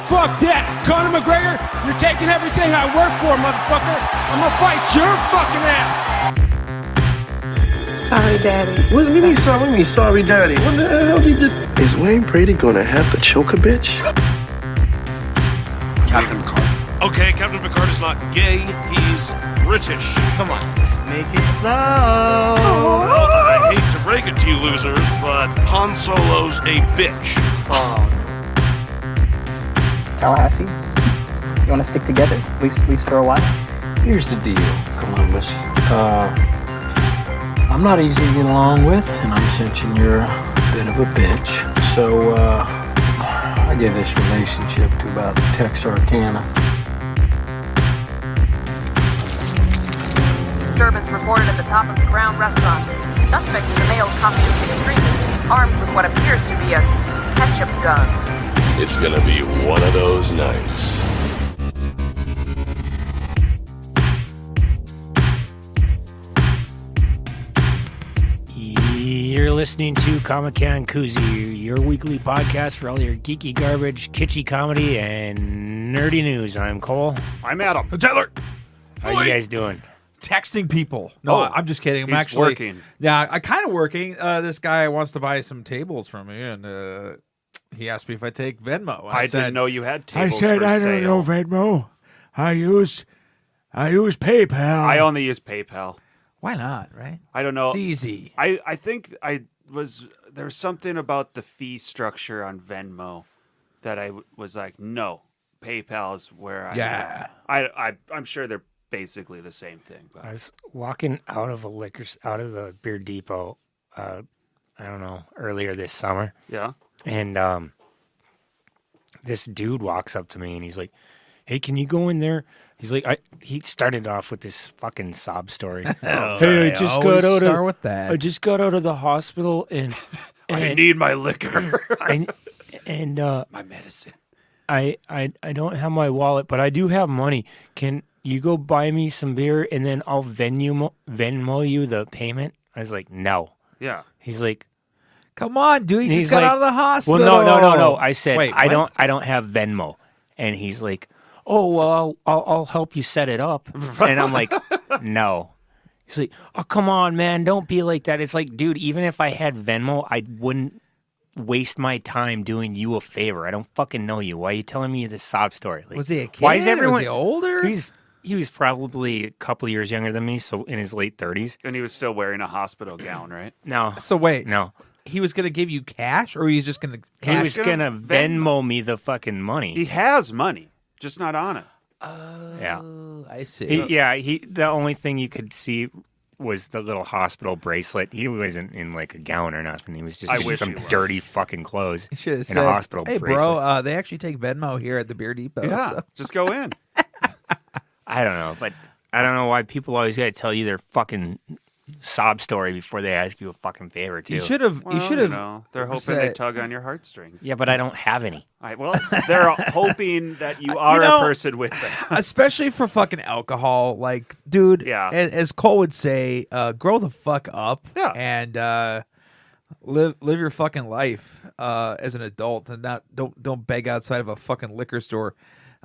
Fuck that. Conor McGregor, you're taking everything I work for, motherfucker. I'm gonna fight your fucking ass. Sorry, Daddy. What do you mean sorry, Daddy? What the hell did you do? Is Wayne Brady gonna have the choke a bitch? Captain Picard. Okay, Captain Picard is not gay, he's British. Come on. Make it flow. Well, I hate to break it to you losers, but Han Solo's a bitch. Oh. Tallahassee, you want to stick together, at least for a while? Here's the deal, Columbus. I'm not easy to get along with, and I'm sensing you're a bit of a bitch. So, I give this relationship to about Texarkana. Disturbance reported at the top of the Crown restaurant. Suspect is a male communist extremist, armed with what appears to be a ketchup gun. It's gonna be one of those nights. You're listening to Comic Can Coozie, your weekly podcast for all your geeky garbage, kitschy comedy, and nerdy news. I'm Cole. I'm Adam. Tayler. How are you guys doing? Texting people. No, I'm just kidding. I'm he's actually working. Yeah, I'm kind of working. This guy wants to buy some tables from me, and he asked me if I take Venmo. I didn't know you had tables I said for I sale. don't know Venmo. I use PayPal. I only use PayPal. Why not? Right? I don't know. It's easy. I think there's something about the fee structure on Venmo that I was like, no, PayPal is where I Yeah. I'm sure they're basically the same thing. But I was walking out of the beer depot, I don't know, earlier this summer. yeah. And this dude walks up to me and he's like, "Hey, can you go in there?" He's like, he started off with this fucking sob story. Hey, I just got out start with that. I just got out of the hospital and I need my liquor. my medicine. I don't have my wallet, but I do have money. Can you go buy me some beer and then I'll Venmo you the payment? I was like, no. Yeah. He's like, Come on, dude. You he's just got like, out of the hospital. Well, no. I said, Wait, I what? don't have Venmo. And he's like, oh, well, I'll help you set it up. And I'm like, no. He's like, oh, come on, man. Don't be like that. It's like, dude, even if I had Venmo, I wouldn't waste my time doing you a favor. I don't fucking know you. Why are you telling me this sob story? Like, Was he a kid? Why is everyone Was he older? He was probably a couple years younger than me, so in his late 30s. And he was still wearing a hospital gown, right? No. So wait. No. He was going to give you cash, or he's just going to He was going to Venmo me the fucking money. He has money, just not on it. Yeah. I see. The only thing you could see was the little hospital bracelet. He wasn't in like a gown or nothing. He was just in some dirty fucking clothes in a hospital hey, bracelet. bro, they actually take Venmo here at the beer depot. Yeah, so. just go in. I don't know, but I don't know why people always got to tell you their fucking sob story before they ask you a fucking favor, too. You should have. Well, you should have. they're hoping they tug on your heartstrings. Yeah, but I don't have any. They're hoping that you are a person with them. Especially for fucking alcohol. Like, dude, Yeah. as Cole would say, grow the fuck up. Yeah. And live your fucking life as an adult, and don't beg outside of a fucking liquor store.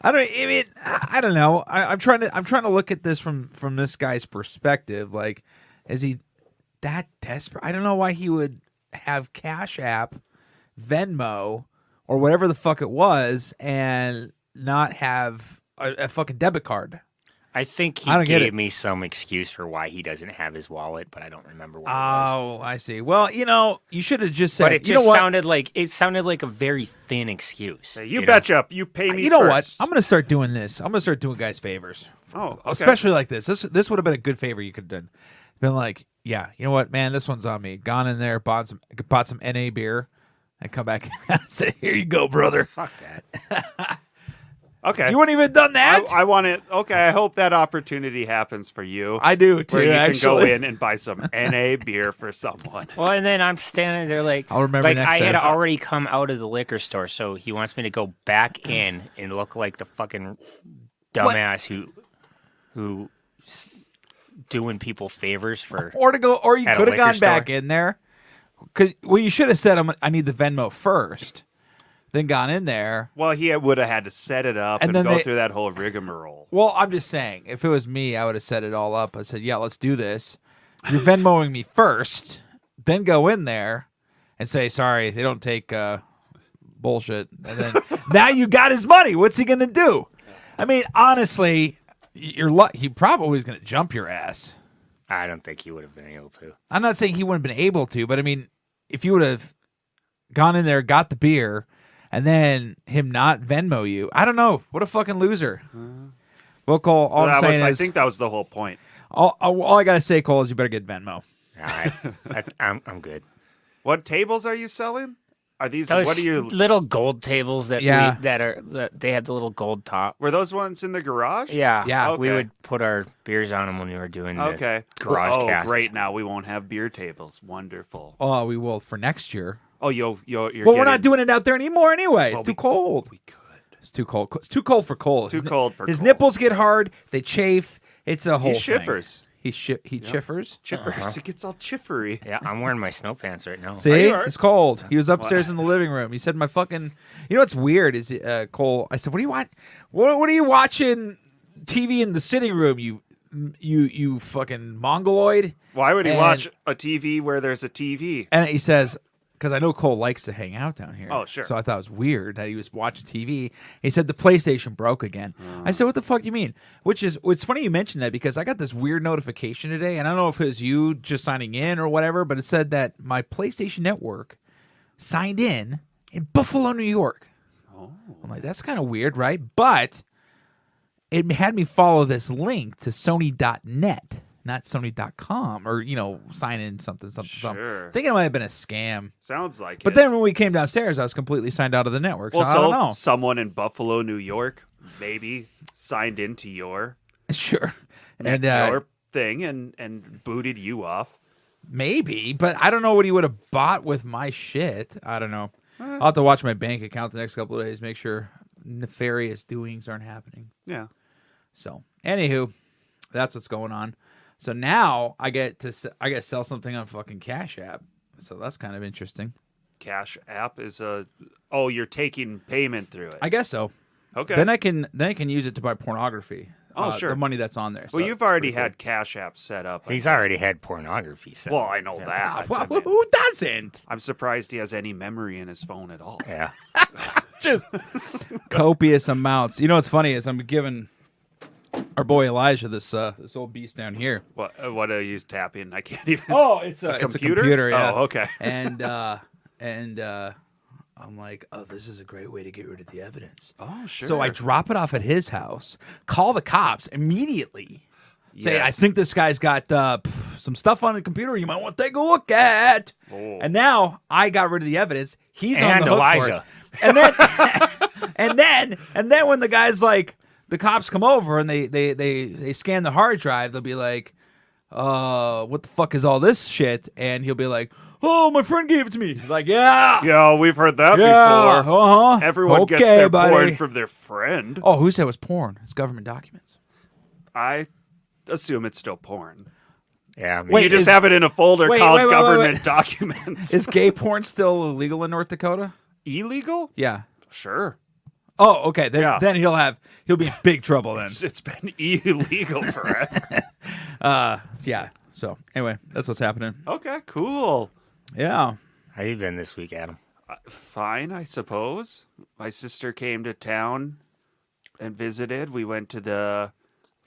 I don't know. I'm trying to look at this from this guy's perspective. Like, is he that desperate? I don't know why he would have Cash App, Venmo, or whatever the fuck it was, and not have a fucking debit card. I think he gave me some excuse for why he doesn't have his wallet, but I don't remember what it was. Oh, I see. Well, you should have just said. But it just sounded like a very thin excuse. Hey, you betcha. You pay me. You know first. what? I'm gonna start doing this. I'm gonna start doing guys favors. Oh, okay. Especially like this. This would have been a good favor you could have done. Been like, yeah, you know what, man, this one's on me. Gone in there, bought some NA beer, and come back and say, here you go, brother. Fuck that. Okay. You wouldn't even done that? I want it. Okay, I hope that opportunity happens for you. I do, too, where you actually. can go in and buy some NA beer for someone. Well, and then I'm standing there like, I'll remember like next I time. had already come out of the liquor store, so he wants me to go back in and look like the fucking dumbass who doing people favors for or you at a could have liquor gone store. back in there. You should have said, I need the Venmo first. then gone in there. Well, he would have had to set it up and then go through that whole rigmarole. Well, I'm just saying, if it was me, I would have set it all up. I said, yeah, let's do this. You're Venmoing me first, then go in there and say, sorry, they don't take bullshit. And then now you got his money. What's he going to do? I mean, honestly, he probably was going to jump your ass. I don't think he would have been able to. I'm not saying he wouldn't have been able to, but I mean, if you would have gone in there, got the beer, and then him not Venmo you, I don't know. What a fucking loser. Well, Cole, all I'm saying is... I think that was the whole point. All I got to say, Cole, is you better get Venmo. All right. I'm good. What tables are you selling? Are these Those what are you little gold tables that Yeah. that they had the little gold top? Were those ones in the garage? Yeah. Yeah. We Okay. would put our beers on them when we were doing the Okay. garage Oh, casts. great! Now we won't have beer tables. Wonderful. Oh, we will for next year. Oh, you're Well, we're not doing it out there anymore anyway. Well, It's too cold. We could. It's too cold. It's too cold for Cole. Too cold for his Cole. nipples get hard. They chafe. It's a whole He thing. shivers. He chiffers. Chiffers. It gets all chiffery. Yeah, I'm wearing my snow pants right now. See, you alright? it's cold. He was upstairs in the living room. He said, "My fucking." You know what's weird is Cole. I said, "What do you want? What are you watching TV in the sitting room? You fucking mongoloid." Why would he And- watch a TV where there's a TV? And he says, because I know Cole likes to hang out down here. Oh, sure. So I thought it was weird that he was watching TV. He said the PlayStation broke again. I said, what the fuck do you mean? It's funny you mentioned that because I got this weird notification today, and I don't know if it was you just signing in or whatever, but it said that my PlayStation Network signed in Buffalo, New York. Oh. I'm like, that's kind of weird, right? But it had me follow this link to Sony.net. Not Sony.com or, sign in something. Sure. Thinking it might have been a scam. Sounds like it. But then when we came downstairs, I was completely signed out of the network. well, so I don't know. someone in Buffalo, New York, maybe signed into your Sure. And your thing and booted you off. maybe, but I don't know what he would have bought with my shit. I don't know. I'll have to watch my bank account the next couple of days, make sure nefarious doings aren't happening. Yeah. So, anywho, that's what's going on. So now I get to sell something on fucking Cash App. So that's kind of interesting. Cash App is you're taking payment through it. I guess so. Okay. Then I can use it to buy pornography. Oh, sure. The money that's on there. So Well, you've already had Cash App set up. He's already had pornography set. Well, I know that. Well, I mean, who doesn't? I'm surprised he has any memory in his phone at all. Yeah. Just copious amounts. You know what's funny is I'm giving our boy Elijah this old beast down here. What do you tap in? I can't even. Oh, it's a computer? computer. Yeah. Oh, okay. And I'm like, oh, this is a great way to get rid of the evidence. Oh, sure. So I drop it off at his house, call the cops immediately. Say, I Yes. think this guy's got some stuff on the computer you might want to take a look at. Oh. And now I got rid of the evidence. He's on And the hook Elijah. for it. And then when the guy's like, the cops come over and they scan the hard drive, they'll be like, what the fuck is all this shit? And he'll be like, oh, my friend gave it to me. He's like, yeah. Yeah, we've heard that Yeah, before. uh-huh. Everyone gets Okay, their buddy. porn from their friend. Oh, who said it was porn? It's government documents. I assume it's still porn. Yeah. I mean, Wait, You just is- have it in a folder wait, called wait, wait, wait, government wait. documents. Is gay porn still illegal in North Dakota? Illegal? Yeah. Sure. Oh, okay. Then, Yeah. then he'll be in big trouble then. It's been illegal forever. Yeah. So anyway, that's what's happening. Okay, cool. Yeah. how you been this week, Adam? Fine, I suppose. My sister came to town and visited. We went to the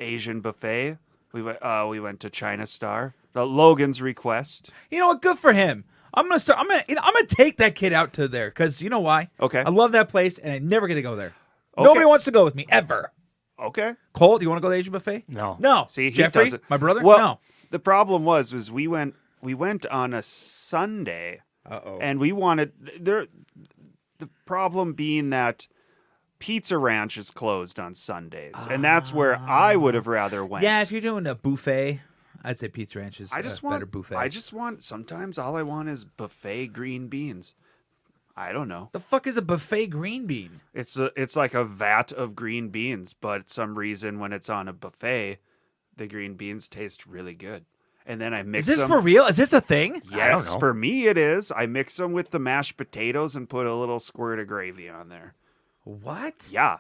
Asian buffet. We went to China Star. The Logan's request. You know what? Good for him. I'm gonna take that kid out to there because you know why? Okay. I love that place and I never get to go there. Okay. Nobody wants to go with me ever. Okay. Cole, do you want to go to the Asian buffet? No. No. See, he Jeffrey, doesn't. my brother. Well, no. the problem was we went on a Sunday, and we wanted there. The problem being that Pizza Ranch is closed on Sundays, and that's where I would have rather went. Yeah, if you're doing a buffet, I'd say Pizza Ranch is I just a want better buffet. I just want. Sometimes all I want is buffet green beans. I don't know. the fuck is a buffet green bean? It's like a vat of green beans, but some reason when it's on a buffet, the green beans taste really good. and then I mix Is this them. for real? Is this a thing? Yes, for me it is. I mix them with the mashed potatoes and put a little squirt of gravy on there. What? Yeah.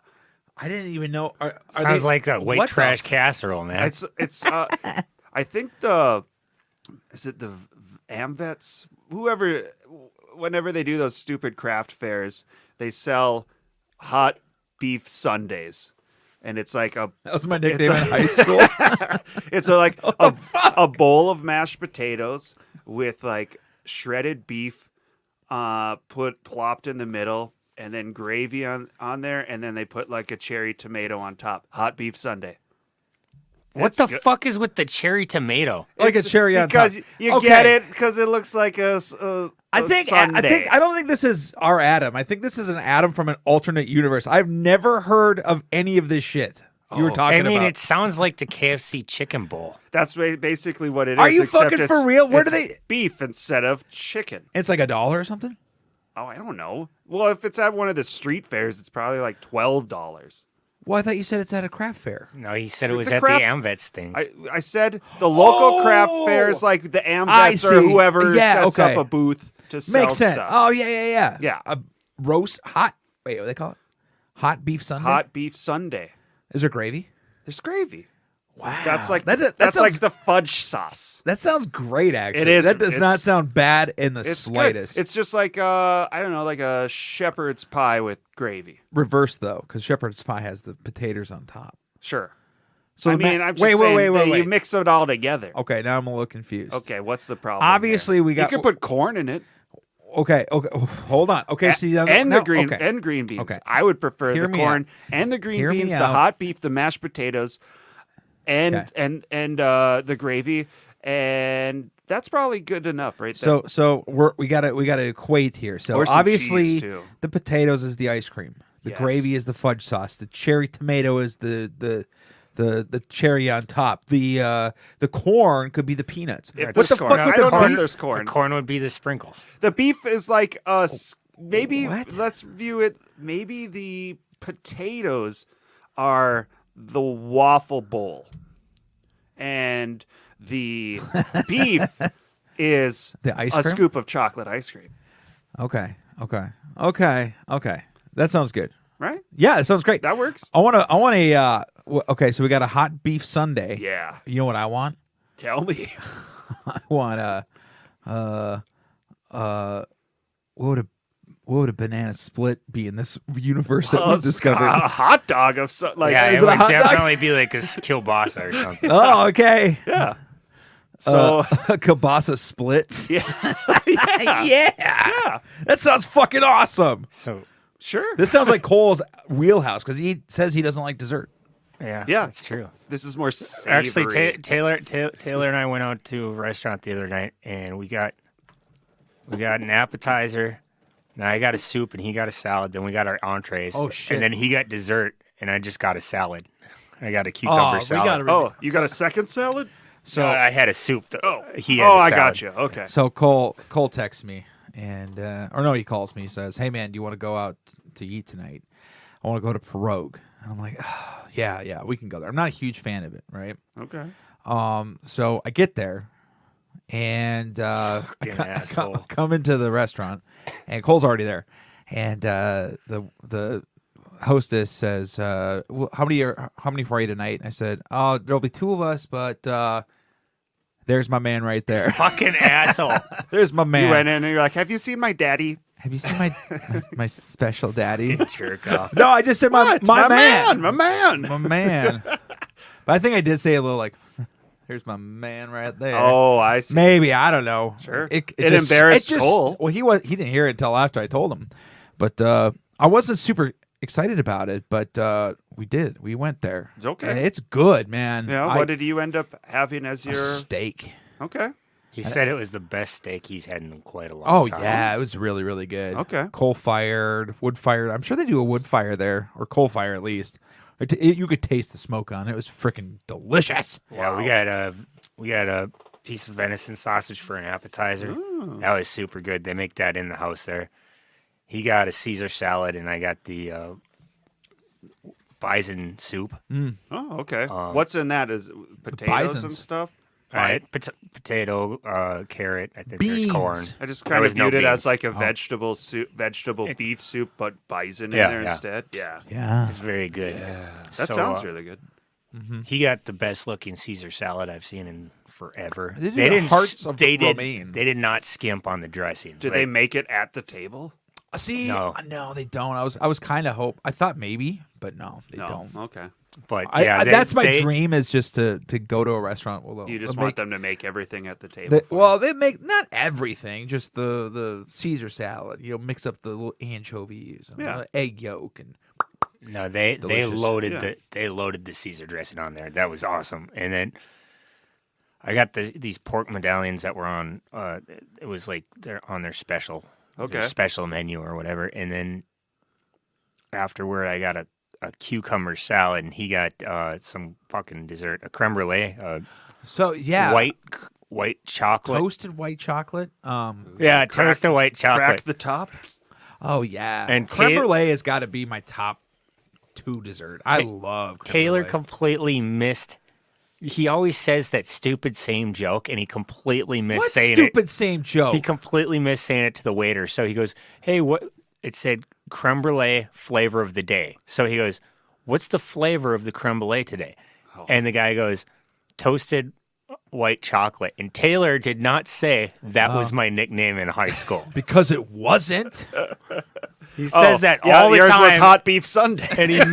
I didn't even know. Are Sounds they, like that white what trash casserole, man. It's I think is it the AmVets? Whenever they do those stupid craft fairs, they sell hot beef sundaes. And it's like that was my nickname in high school. It's like a bowl of mashed potatoes with like shredded beef plopped in the middle, and then gravy on there, and then they put like a cherry tomato on top. Hot beef sundae. What the fuck is with the cherry tomato? Like a cherry on top. Because you get it because it looks like a I don't think this is our Adam. I think this is an Adam from an alternate universe. I've never heard of any of this shit you were talking about. I mean, it sounds like the KFC chicken bowl. That's basically what it is. Are you except fucking it's- for real? Where do it's they beef instead of chicken? It's like $1 or something? Oh, I don't know. Well, if it's at one of the street fairs, it's probably like $12. Well, I thought you said it's at a craft fair. No, he said it was The at craft- the AmVets things. I said the local craft fairs, like the AmVets or whoever sets up a booth to sell Makes sense. stuff. Oh, yeah. Yeah. A roast hot. Wait, what do they call it? Hot beef sundae. Hot beef sundae. Is there gravy? There's gravy. Wow. That's like That that's sounds- like the fudge sauce. That sounds great, actually. It is. That does not It's- sound bad in the It's slightest. good. It's just like I don't know, like a shepherd's pie with gravy. Reverse though, because shepherd's pie has the potatoes on top. Sure. So I the mean, ma- I'm just wait, saying wait, that wait. you mix it all together. Okay, now I'm a little confused. Okay, what's the problem? Obviously, there? we got. You could put corn in it. Okay. Hold on. Okay, see, and now, the green okay. and green beans. Okay. I would prefer Hear the me corn out. and the green Hear me beans, the out. hot beef, the mashed potatoes, and Okay. and the gravy, and that's probably good enough, right there. So we gotta equate here. So Or some obviously, cheese, too. the potatoes is the ice cream. The Yes. gravy is the fudge sauce. The cherry tomato is the cherry on top. The corn could be the peanuts. If What there's the corn. fuck I with don't the know if beef? there's corn. The corn would be the sprinkles. The beef is like maybe What? let's view it. Maybe the potatoes are the waffle bowl, and the beef is The ice a cream? scoop of chocolate ice cream. Okay. That sounds good. Right? Yeah, it sounds great. That works. I want a. Okay, so we got a hot beef sundae. Yeah. You know what I want? Tell me. I want what would a banana split be in this universe that we've discovered? A hot dog of like Yeah, is it it a would hot dog? definitely be like a kielbasa or something. Oh, okay. yeah. So Kielbasa splits. yeah. Yeah. That sounds fucking awesome. So Sure. This sounds like Cole's wheelhouse because he says he doesn't like dessert. yeah, Yeah. that's true. This is more savory. Actually, Taylor and I went out to a restaurant the other night, and we got an appetizer. Now I got a soup, and he got a salad. Then we got our entrees. Oh, shit. And then he got dessert, and I just got a salad. I got a cucumber we salad. gotta- You got a second salad? So I had a soup. He had Oh, a I salad. got you. Okay. So Cole texts me and or no, he calls me. He says, "Hey man, do you want to go out to eat tonight? I want to go to Pirogue." And I'm like, yeah, we can go there. I'm not a huge fan of it, right? Okay. So I get there and Fucking asshole. come into the restaurant, and Cole's already there, and the hostess says, well, how many for you tonight? And I said, "Oh, there'll be 2 of us, but there's my man right there." Fucking asshole. There's my man. You went in and you're like, "Have you seen my daddy?" Have you seen my special daddy? Jerk off. No, I just said my What? man. My man. My man. But I think I did say a little like, "Here's my man right there." Oh, I see. Maybe, I don't know. Sure. It It embarrassed Cole. Well, he didn't hear it until after I told him. But I wasn't super excited about it, but we did. We went there. It's okay. And it's good, man. Yeah. What did you end up having as a your steak. Okay. He said it was the best steak he's had in quite a long Oh time. yeah, it was really, really good. Okay. Coal fired, wood fired. I'm sure they do a wood fire there, or coal fire at least. You could taste the smoke on it. It was freaking delicious. Yeah, we got a piece of venison sausage for an appetizer. That was super good. They make that in the house there. He got a Caesar salad, and I got the bison soup. Oh, okay. What's in that? Is potatoes and bisons. stuff? Right, potato, carrot. I think Beans. there's corn. I just There kind of was no viewed it as beans. like a vegetable beef soup, but bison in Yeah, there yeah. instead. Yeah, Yeah. It's very good. that So, sounds really good. He got the best looking Caesar salad I've seen in forever. They did the hearts of romaine. They did not skimp on the dressing. Did they make it at the table? See, No. no, they don't. I was kind of I thought maybe, but no, they don't. Okay. But That's my dream is just to go to a restaurant. Well, You just they'll want them to make everything at the table. they make not everything, just the Caesar salad. Mix up the little anchovies and the egg yolk and. No, they Delicious. loaded the Caesar dressing on there. That was awesome. And then I got these pork medallions that were on. It was like they're on their special, their special menu or whatever. And then afterward, I got a cucumber salad, and he got some fucking dessert, a creme brulee. So yeah, white chocolate, toasted white chocolate. toasted white chocolate. Crack the top. Oh yeah, And creme brulee has got to be my top 2 dessert. I love creme Taylor brulee. completely missed. He always says that stupid same joke, and he completely missed What saying stupid it. same joke? He completely missed saying it to the waiter. So he goes, "Hey, what?" It said creme brulee flavor of the day. So he goes, "What's the flavor of the creme brulee today?" And the guy goes, "Toasted white chocolate." And Taylor did not say that was my nickname in high school. because it wasn't. He says that all the yours time. was hot beef Sunday. And he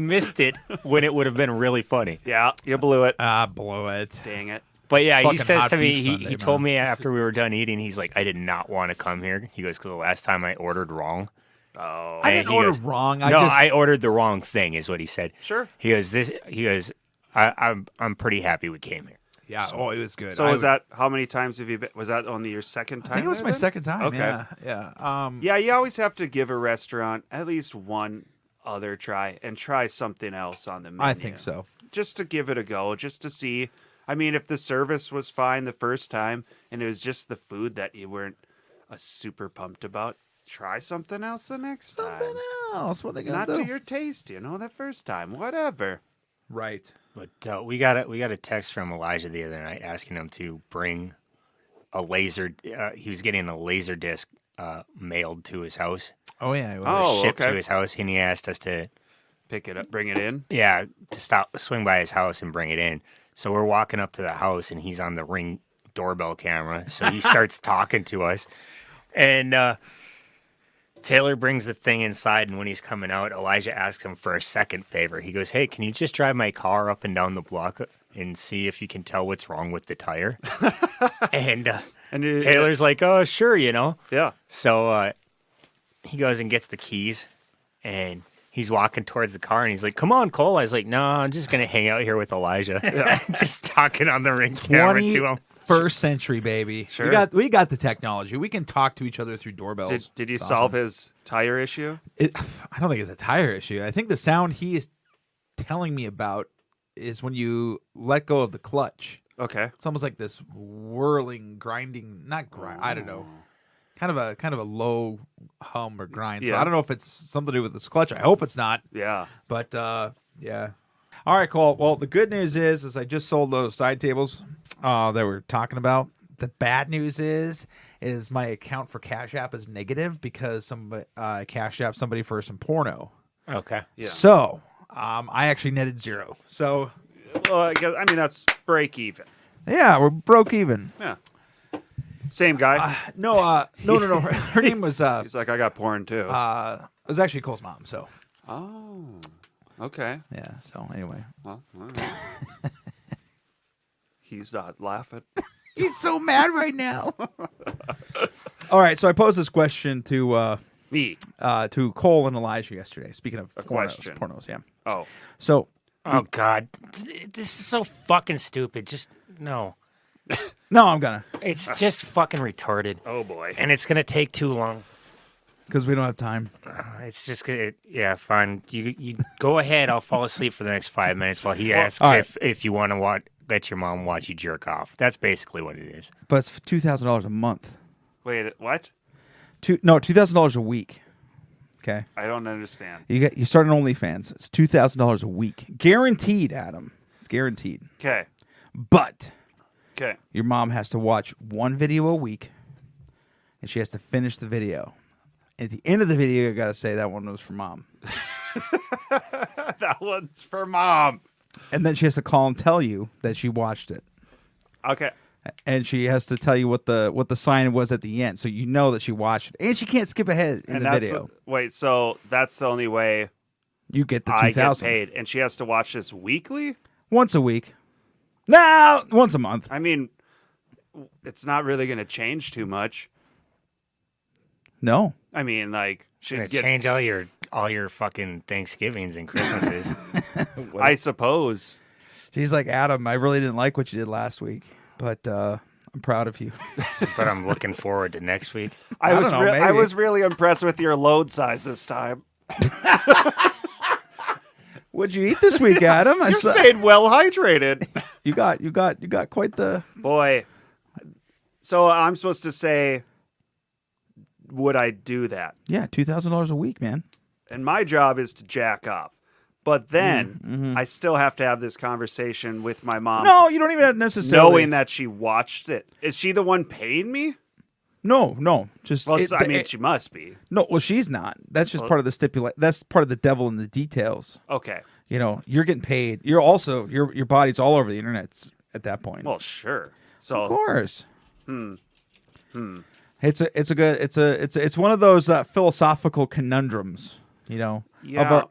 missed it when it would have been really funny. Yeah, you blew it. Blow it. Dang it. But yeah, he Fucking says hot to me, beef Sunday, he told man. me after we were done eating, he's like, I did not want to come here. He goes, because the last time I ordered wrong. Oh, I didn't order wrong. I ordered the wrong thing, is what he said. Sure. He goes, I'm pretty happy we came here. Yeah. Oh, it was good. So was that, how many times have you been? Was that only your second time? I think it was my second time. Okay. Yeah. Yeah, you always have to give a restaurant at least one other try and try something else on the menu. I think so. Just to give it a go, just to see. I mean, if the service was fine the first time and it was just the food that you weren't super pumped about, try something else the next time. Something else. What they gonna Not do? to your taste, the first time. Whatever. Right. But we got a text from Elijah the other night asking him to bring a laser. He was getting a laser disc mailed to his house. Oh yeah. It was. Shipped to his house, and he asked us to pick it up, bring it in. Yeah, to swing by his house and bring it in. So we're walking up to the house, and he's on the Ring doorbell camera. So he starts talking to us, and Taylor brings the thing inside, and when he's coming out, Elijah asks him for a second favor. He goes, "Hey, can you just drive my car up and down the block and see if you can tell what's wrong with the tire?" and Taylor's like, "Oh, sure, Yeah. So he goes and gets the keys, and he's walking towards the car, and he's like, "Come on, Cole." I was like, "No, I'm just gonna hang out here with Elijah." Just talking on the Ring camera to him. First century, baby. Sure. We got the technology. We can talk to each other through doorbells. Did you It's solve awesome. his tire issue? I don't think it's a tire issue. I think the sound he is telling me about is when you let go of the clutch. Okay. It's almost like this whirling, grinding, not grind. I don't know. Kind of a low hum or grind. So Yeah. I don't know if it's something to do with this clutch. I hope it's not. Yeah. But yeah. All right, Cole. Well, the good news is I just sold those side tables that we're talking about. The bad news is my account for Cash App is negative because Cash App somebody for some porno. Okay. Yeah. So I actually netted zero. So Well, I mean that's break even. yeah, we're broke even. Yeah. Same guy. No. Her name was. He's like, I got porn too. It was actually Cole's mom. So Oh. Okay. yeah. So anyway, Well, all right. He's not laughing. he's so mad right now. All right. So I posed this question to Me. to Cole and Elijah yesterday. Speaking of question. pornos, yeah. Oh. So Oh God, this is so fucking stupid. Just no. no, I'm gonna It's just fucking retarded. Oh boy. And it's gonna take too long. because we don't have time. It's just gonna, yeah, fine. You go ahead. I'll fall asleep for the next 5 minutes while he asks all right. if you want to let your mom watch you jerk off. That's basically what it is. But it's $2,000 a month. Wait, what? $2,000 a week. Okay, I don't understand. you start an OnlyFans. It's $2,000 a week, guaranteed, Adam. It's guaranteed. Okay. But Okay. your mom has to watch one video a week, and she has to finish the video. At the end of the video, I gotta say that one was for mom. That one's for mom. And then she has to call and tell you that she watched it. Okay. And she has to tell you what the sign was at the end, so you know that she watched it. And she can't skip ahead in the video. Wait, so that's the only way You get the I get 2,000 paid, and she has to watch this weekly? once a week. No, once a month. I mean, it's not really going to change too much. No. I mean, like, Gonna change all your fucking Thanksgivings and Christmases. I suppose. She's like, Adam, I really didn't like what you did last week, but I'm proud of you. But I'm looking forward to next week. I maybe. was really impressed with your load size this time. What'd you eat this week, Adam? You stayed well hydrated. You got quite the boy. So I'm supposed to say, would I do that? Yeah, $2,000 a week, man. And my job is to jack off. But then I still have to have this conversation with my mom. No, you don't even have necessarily knowing that she watched it. Is she the one paying me? No. Just well, she must be. No, well, she's not. That's just part of the That's part of the devil in the details. Okay. You know, you're getting paid. You're also your body's all over the internet at that point. Well, sure. So of course. It's one of those philosophical conundrums. You know, yeah.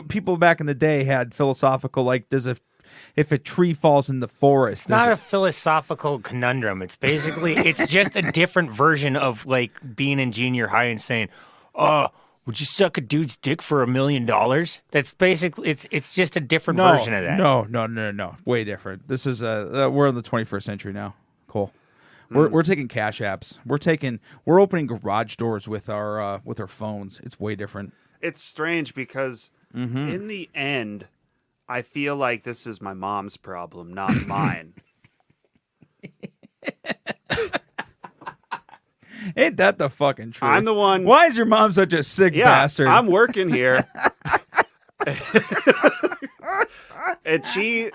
People back in the day had philosophical like if a tree falls in the forest. It's not a philosophical conundrum. It's basically it's just a different version of like being in junior high and saying, "Oh, would you suck a dude's dick for $1 million?" That's basically it's just a different version of that. No. Way different. This is we're in the 21st century now. Cole. We're taking cash apps. We're opening garage doors with our phones. It's way different. It's strange because in the end, I feel like this is my mom's problem, not mine. Ain't that the fucking truth? I'm the one. Why is your mom such a sick bastard? I'm working here. And she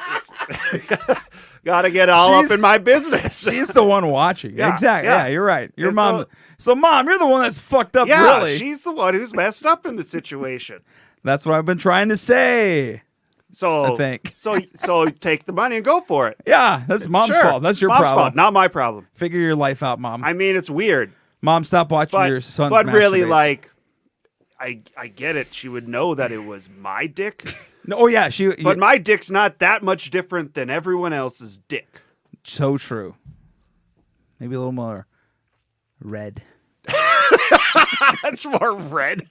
got to get all up in my business. She's the one watching. Yeah, exactly. yeah. Yeah, you're right. Your And mom. So, Mom, you're the one that's fucked up, yeah, really. she's the one who's messed up in the situation. That's what I've been trying to say. So I think. So take the money and go for it. Yeah, that's Mom's Sure. fault. That's your Mom's problem. fault, not my problem. Figure your life out, Mom. I mean, it's weird. Mom, stop watching your son's But really, masturbate. like, I get it. She would know that it was my dick. No, oh yeah, But my dick's not that much different than everyone else's dick. So true. Maybe a little more red. That's more red.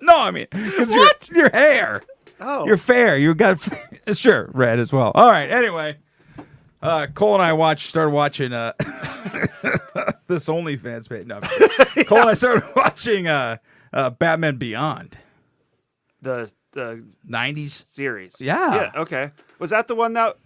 No, I mean, because your hair. Oh. You're fair. You got sure red as well. All right. Anyway, Cole and I started watching this OnlyFans page. No, Cole and I started watching Batman Beyond. The 90s series. Yeah. Okay. Was that the one that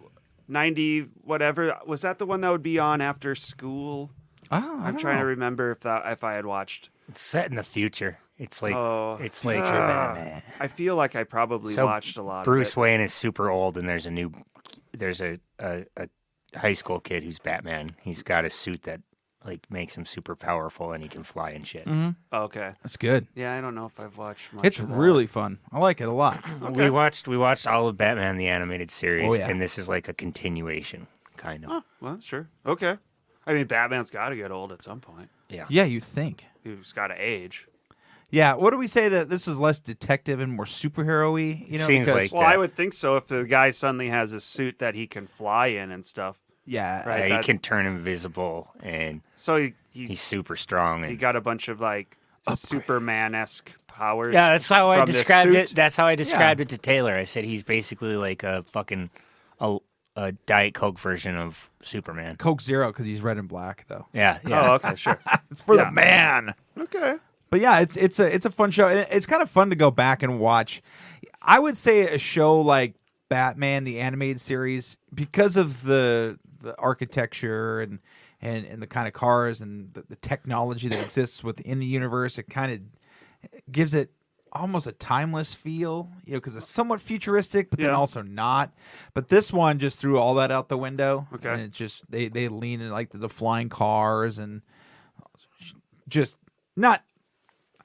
90 whatever? Was that the one that would be on after school? Oh, I'm trying to remember if I had watched. It's set in the future. It's like it's like Batman. I feel like I probably watched a lot. Bruce of it. Wayne is super old, and there's a high school kid who's Batman. He's got a suit that like makes him super powerful, and he can fly and shit. Mm-hmm. Okay, that's good. Yeah, I don't know if I've watched much. It's of that. really fun. I like it a lot. Okay. We watched all of Batman the animated series, and this is like a continuation, kind of. Oh, well, sure. Okay. I mean, Batman's got to get old at some point. Yeah. Yeah, you think. He's got to age. Yeah, what do we say that this is less detective and more superhero-y? You know, Seems like well, I would think so if the guy suddenly has a suit that he can fly in and stuff. Yeah, right. He can turn invisible, and so he's super strong. And he got a bunch of like Superman-esque powers. Yeah, that's how I described it. That's how I described it to Tayler. I said he's basically like a fucking a Diet Coke version of Superman. Coke Zero because he's red and black though. Yeah. Oh, okay, sure. It's for the man. Okay. But yeah, it's a fun show. And it's kind of fun to go back and watch. I would say a show like Batman the animated series, because of the architecture and the kind of cars and the technology that exists within the universe, it kind of gives it almost a timeless feel, because it's somewhat futuristic, but then Yeah. also not. But this one just threw all that out the window. Okay. And it just they lean in like the flying cars and just not.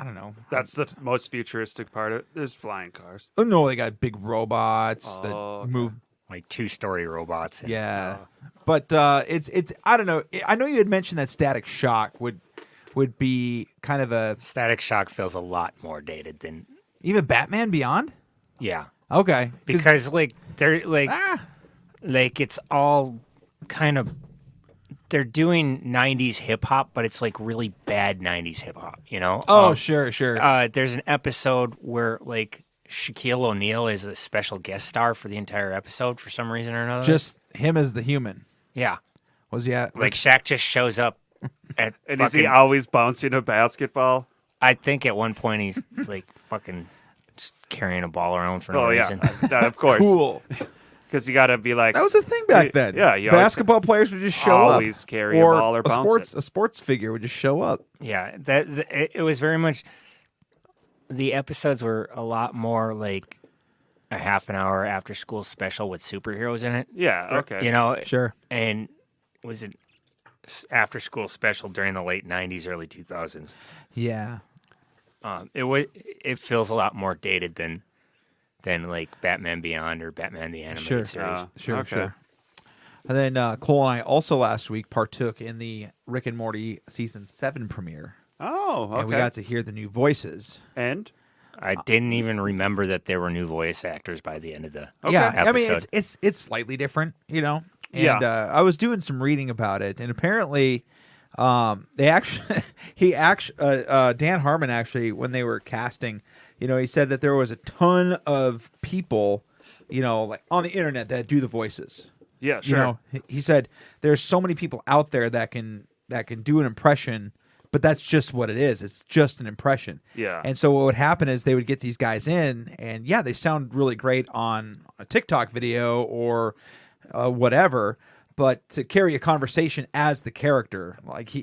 I don't know. That's the most futuristic part of it. There's flying cars. Oh no, they got big robots that okay. move. Like 2-story robots. And, Yeah, but it's I don't know. I know you had mentioned that Static Shock would be kind of a Static Shock feels a lot more dated than even Batman Beyond. yeah. Okay, Because like they're like like it's all kind of they're doing 90s hip hop, but it's like really bad 90s hip hop, you know? Oh, sure. There's an episode where like Shaquille O'Neal is a special guest star for the entire episode for some reason or another. Just him as the human. yeah. Was he at Like Shaq just shows up at And is he always bouncing a basketball? I think at one point he's like fucking just carrying a ball around for no Oh, yeah. reason. Of course. cool? Because you got to be like... That was a thing back then. Yeah. You always Basketball players would just show up. always carry a ball or bounce a sports figure would just show up. Yeah, it was very much. The episodes were a lot more like a half an hour after school special with superheroes in it. Yeah, okay. You know, Sure. And was it after school special during the late '90s, early 2000s? Yeah. It feels a lot more dated than like Batman Beyond or Batman the Animated Series. Sure. And then Cole and I also last week partook in the Rick and Morty season 7 premiere. Oh, okay. And we got to hear the new voices. And? I didn't even remember that there were new voice actors by the end of the Yeah, episode. I mean it's slightly different, you know. And Yeah. I was doing some reading about it, and apparently, they actually Dan Harmon actually, when they were casting, he said that there was a ton of people, like on the internet that do the voices. Yeah, sure. He said there's so many people out there that can do an impression. But that's just what it is. It's just an impression. Yeah. And so what would happen is they would get these guys in, and yeah, they sound really great on a TikTok video or whatever. But to carry a conversation as the character,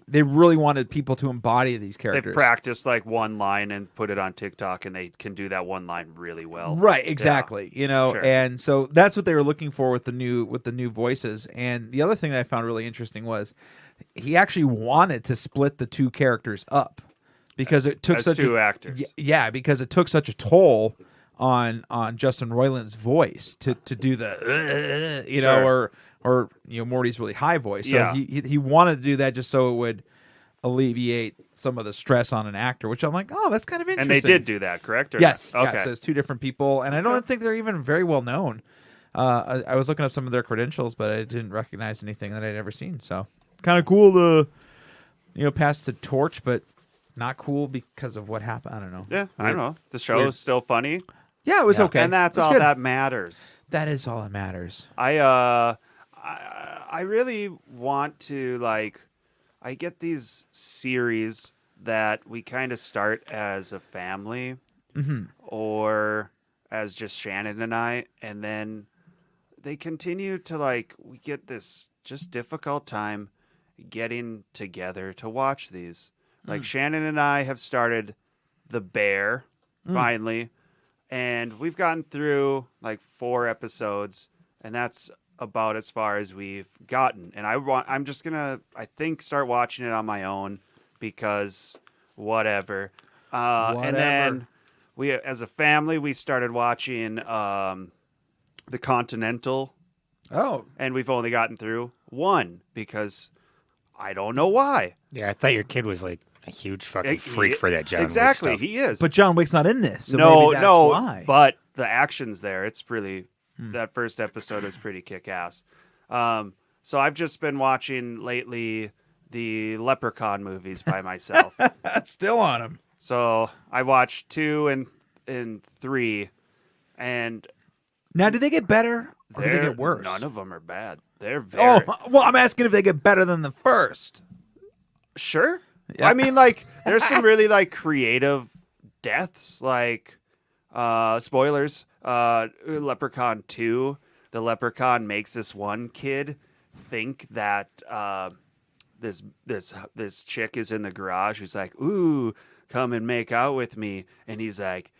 they really wanted people to embody these characters. They've practiced like one line and put it on TikTok, and they can do that one line really well. Right, exactly. Yeah. Sure. And so that's what they were looking for with the new voices. And the other thing that I found really interesting was he actually wanted to split the two characters up because it took such two actors. Yeah, because it took such a toll on Justin Roiland's voice to do the Sure. or Morty's really high voice. So Yeah. he wanted to do that just so it would alleviate some of the stress on an actor, which I'm like, oh, that's kind of And interesting. they did do that, correct? Or Yes. not? Okay. So it's two different people, and I don't think they're even very well known. I was looking up some of their credentials, but I didn't recognize anything that I'd ever seen. So kind of cool to, pass the torch, but not cool because of what happened. I don't know. Yeah, I don't know. The show Weird. is still funny. Yeah, it was okay. And that's It was all good. that matters. That is all that matters. I really want to I get these series that we kind of start as a family or as just Shannon and I, and then they continue to we get this just difficult time getting together to watch these. Like Shannon and I have started The Bear finally, and we've gotten through 4 episodes, and that's about as far as we've gotten. And I'm just gonna, I think, start watching it on my own because whatever. And then we, as a family, we started watching The Continental. Oh, And we've only gotten through 1 because I don't know why. Yeah, I thought your kid was like a huge fucking freak for that John Wick Exactly, stuff. he is. but John Wick's not in this. So no, maybe that's no, why. but the action's there. It's really that first episode is pretty kick-ass. So I've just been watching lately the Leprechaun movies by myself. That's still on him. So I watched 2 and 3, and Now, do they get better or do they get worse? None of them are bad. They're very well, I'm asking if they get better than the first. sure. Yeah. I mean, there's some really creative deaths. Spoilers. Leprechaun 2. The leprechaun makes this one kid think that this chick is in the garage who's like, ooh, come and make out with me. And he's like,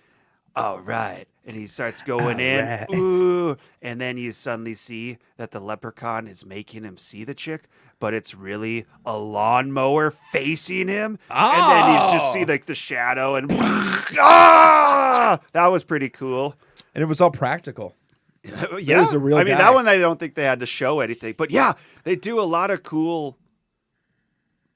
all right. And he starts going in, ooh, and then you suddenly see that the leprechaun is making him see the chick, but it's really a lawnmower facing him. Oh. And then you just see like the shadow and that was pretty cool. And it was all practical. Yeah. It was a real I mean, guy. that one I don't think they had to show anything. But yeah, they do a lot of cool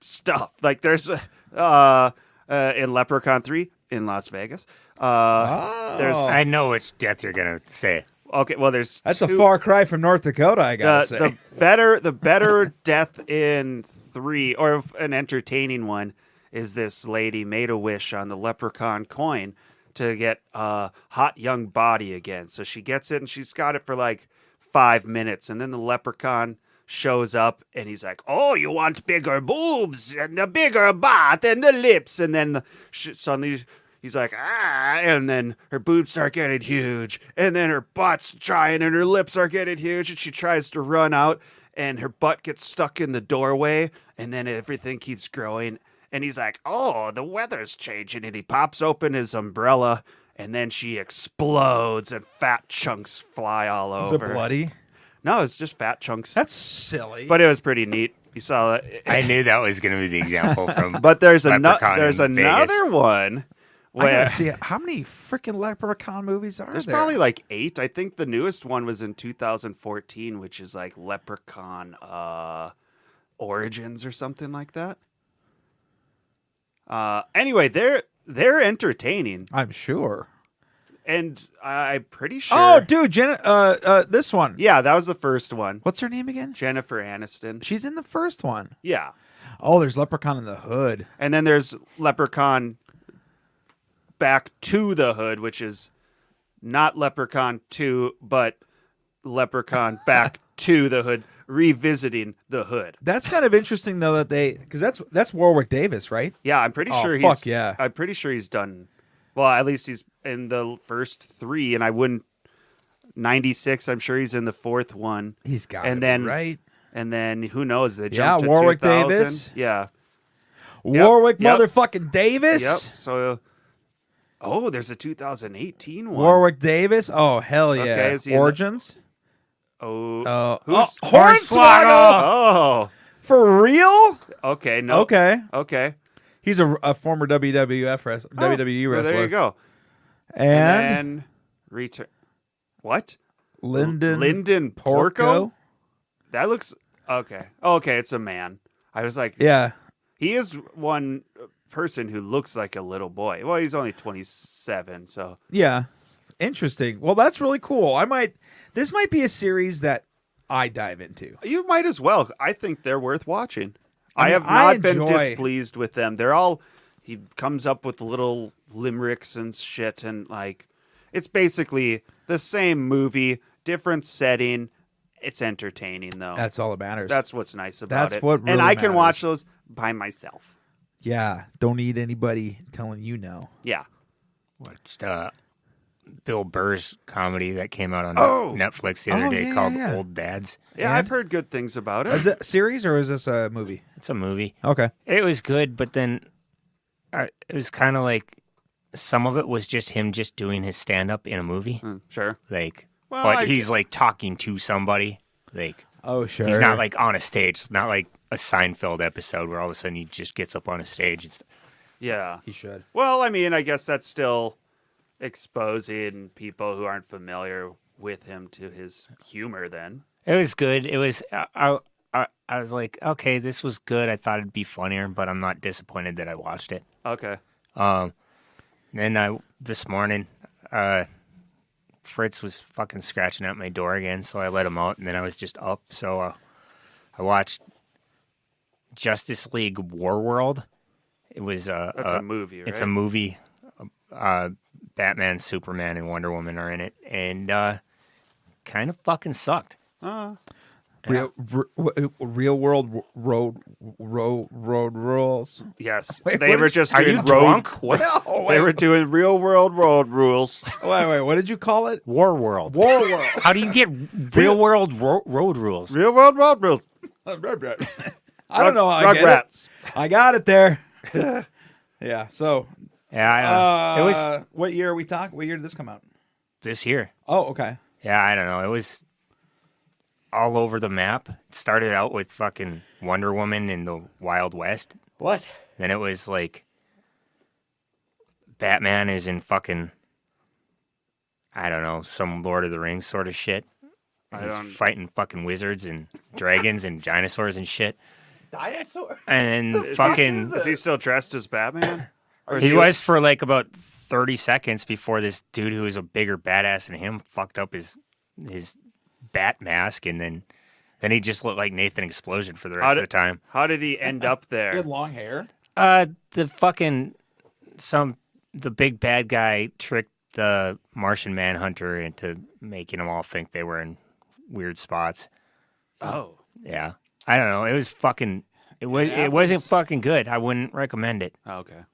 stuff. Like there's in Leprechaun 3 in Las Vegas. There's I know which death you're gonna say. Okay, well there's That's a far cry from North Dakota, I gotta say. The better death in 3, or an entertaining one, is this lady made a wish on the leprechaun coin to get a hot young body again. So she gets it and she's got it for like 5 minutes, and then the leprechaun shows up and he's like, "Oh, you want bigger boobs and a bigger butt and the lips," and then suddenly he's like, and then her boobs start getting huge, and then her butt's giant, and her lips are getting huge, and she tries to run out, and her butt gets stuck in the doorway, and then everything keeps growing, and he's like, "Oh, the weather's changing," and he pops open his umbrella, and then she explodes, and fat chunks fly all over. Was it bloody? No, it's just fat chunks. That's silly. But it was pretty neat. You saw it. I knew that was going to be the example from. But there's Leprechaun there's in another Vegas. one. I gotta see how many freaking Leprechaun movies are There's there? probably like 8. I think the newest one was in 2014, which is like Leprechaun Origins or something like that. Anyway, they're entertaining, I'm sure. and I'm pretty sure. Oh, dude, this one. Yeah, that was the first one. What's her name again? Jennifer Aniston. She's in the first one. Yeah, Oh, there's Leprechaun in the Hood. and then there's Leprechaun Back to the Hood, which is not Leprechaun 2, but Leprechaun Back to the Hood, revisiting the Hood. That's kind of interesting though because that's Warwick Davis, right? Yeah, I'm pretty sure fuck yeah. I'm pretty sure he's done. Well, at least he's in the first 3, and I wouldn't. 96. I'm sure he's in the 4th one. He's got and it, then right. And then who knows? They jumped to Warwick 2000. Davis. Yeah, Warwick Yep. motherfucking Davis. Yep. So, there's a 2018 one. Warwick Davis. Oh hell yeah. Okay, is he in the- Origins. Who's Hornswoggle. Oh, For real? okay. No. Okay. He's a former WWE wrestler. Well, there you go. And then return. What? Lyndon Porco? That looks okay. Okay, it's a man. I was like, yeah. He is one person who looks like a little boy. Well, he's only 27, so Yeah. Interesting. Well, that's really cool. This might be a series that I dive into. you might as well. I think they're worth watching. I mean, have I not been enjoy- displeased with them. They're all. He comes up with little limericks and shit, and like it's basically the same movie, different setting. It's entertaining though. That's all that matters. That's what's nice about That's it. what and really I can matters. watch those by myself. Yeah. Don't need anybody telling you no. Yeah. Watched Bill Burr's comedy that came out on Oh! Netflix the other day yeah, called yeah. Old Dads. Yeah, I've heard good things about it. Is it a series or is this a movie? It's a movie. Okay. It was good, but then it was kind of like some of it was just him just doing his stand up in a movie. Sure. Like, Well, but I- he's like talking to somebody. Like, Oh, sure. he's not like on a stage. It's not like a Seinfeld episode where all of a sudden he just gets up on a stage and stuff. Yeah. He should. Well, I mean, I guess that's still exposing people who aren't familiar with him to his humor then. It was good. It was. I was like, okay, this was good. I thought it'd be funnier, but I'm not disappointed that I watched it. Okay. Then this morning, Fritz was fucking scratching at my door again, so I let him out, and then I was just up. So I watched Justice League Warworld. It was That's a movie, right? It's a movie. Batman, Superman, and Wonder Woman are in it, and kind of fucking sucked. Real world road rules. Yes. Wait, They what were did just Are doing you drunk? What? No, They were doing real world road rules. Wait. What did you call it? War World. War world. How do you get real world road rules? Real world road rules. I don't know. How I get Rugrats. it. I got it there. Yeah. So Yeah, I don't know. It was What year are we talking? What year did this come out? this year. Oh, okay. Yeah, I don't know. It was all over the map. It started out with fucking Wonder Woman in the Wild West. What? Then it was like Batman is in fucking, I don't know, some Lord of the Rings sort of shit. He's fighting fucking wizards and dragons and dinosaurs and shit. Dinosaur? And then fucking... Is he still dressed as Batman? He was for like about 30 seconds before this dude who was a bigger badass than him fucked up his bat mask, and then he just looked like Nathan Explosion for the rest of the time. How did he end up He there? had long hair. The big bad guy tricked the Martian Manhunter into making them all think they were in weird spots. Oh. Yeah. I don't know. It was fucking... It wasn't fucking good. I wouldn't recommend it. Oh, okay.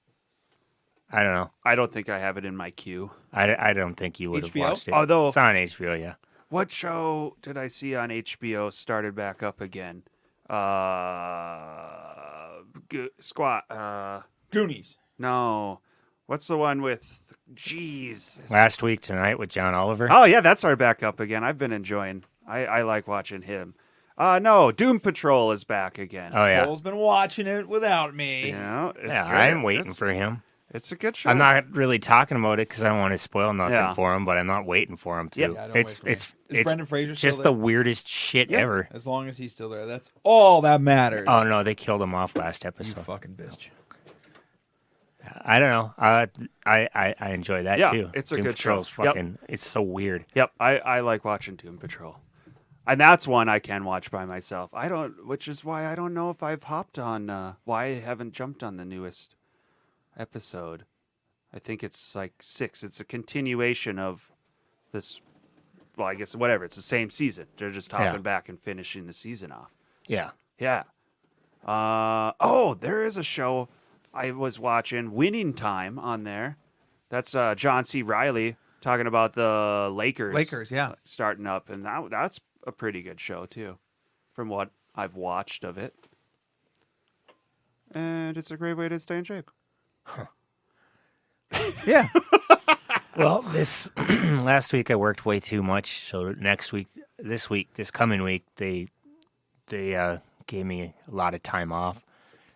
I don't know. I don't think I have it in my queue. I don't think you would have HBO? watched it. Although- it's on HBO, yeah. What show did I see on HBO started back up again? Goonies. No. What's the one with... Jeez. Last Week Tonight with John Oliver. Oh, yeah, that's our back up again. I've been enjoying. I like watching him. No, Doom Patrol is back again. Oh, yeah. Cole's been watching it without me. Yeah, it's Yeah, great. I'm waiting for him. It's a good show. I'm not really talking about it because I don't want to spoil nothing Yeah. for him, but I'm not waiting for him to. Yep. Yeah, don't it's wait for him. it's Is it's Brendan Fraser still just there? the weirdest shit ever. As long as he's still there, that's all that matters. Oh no, they killed him off last You episode. fucking bitch. I don't know. I enjoy that Yeah, too. it's a Doom good Patrol's show. Yep. fucking. It's so weird. Yep, I like watching Doom Patrol. And that's one I can watch by myself. Which is why I don't know if I've hopped on, why I haven't jumped on the newest episode. I think it's like 6. It's a continuation of this, well, I guess whatever. It's the same season. They're just hopping back and finishing the season off. Yeah. Yeah. There is a show I was watching, Winning Time, on there. That's John C. Reilly talking about the Lakers. Lakers, yeah. Starting up, and that's a pretty good show too, from what I've watched of it. And it's a great way to stay in shape. Yeah. Well, this last week I worked way too much, so this coming week, they gave me a lot of time off.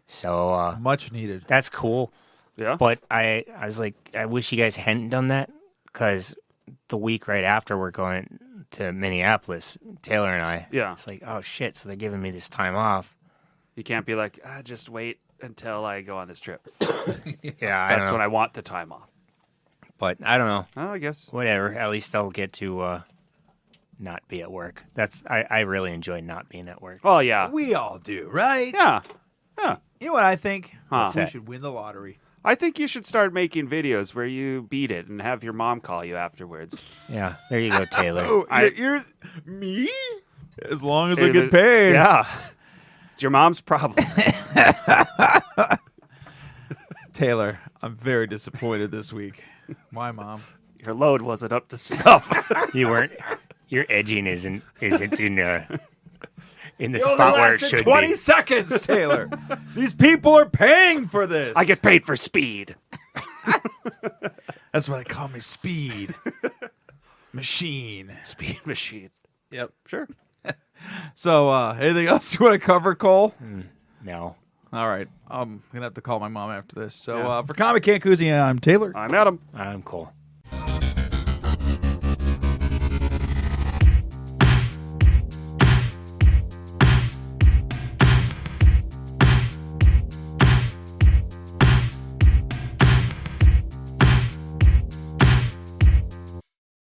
So Much needed. that's cool. Yeah. But I was like, I wish you guys hadn't done that, because the week right after we're going to Minneapolis, Tayler and I. Yeah. It's like, oh shit, so they're giving me this time off. You can't be like, just wait until I go on this trip. Yeah, I don't That's know. when I want the time off. But I don't know. Well, I guess. Whatever. At least I'll get to not be at work. I really enjoy not being at work. Oh, yeah. We all do, right? Yeah. Yeah. You know what I think? Huh. We should win the lottery. I think you should start making videos where you beat it and have your mom call you afterwards. Yeah, there you go, Tayler. You're me? As long as I get paid. Yeah. It's your mom's problem. Taylor, I'm very disappointed this week. Why, Mom? Your load wasn't up to snuff. You weren't. Your edging isn't in the spot where it should 20 be. seconds, Taylor. These people are paying for this. I get paid for speed. That's why they call me Speed Machine. Speed machine. Yep. Sure. So, anything else you want to cover, Cole? No. All right. I'm going to have to call my mom after this. So, Yeah. for Comic Can Coozie, I'm Taylor. I'm Adam. I'm cool.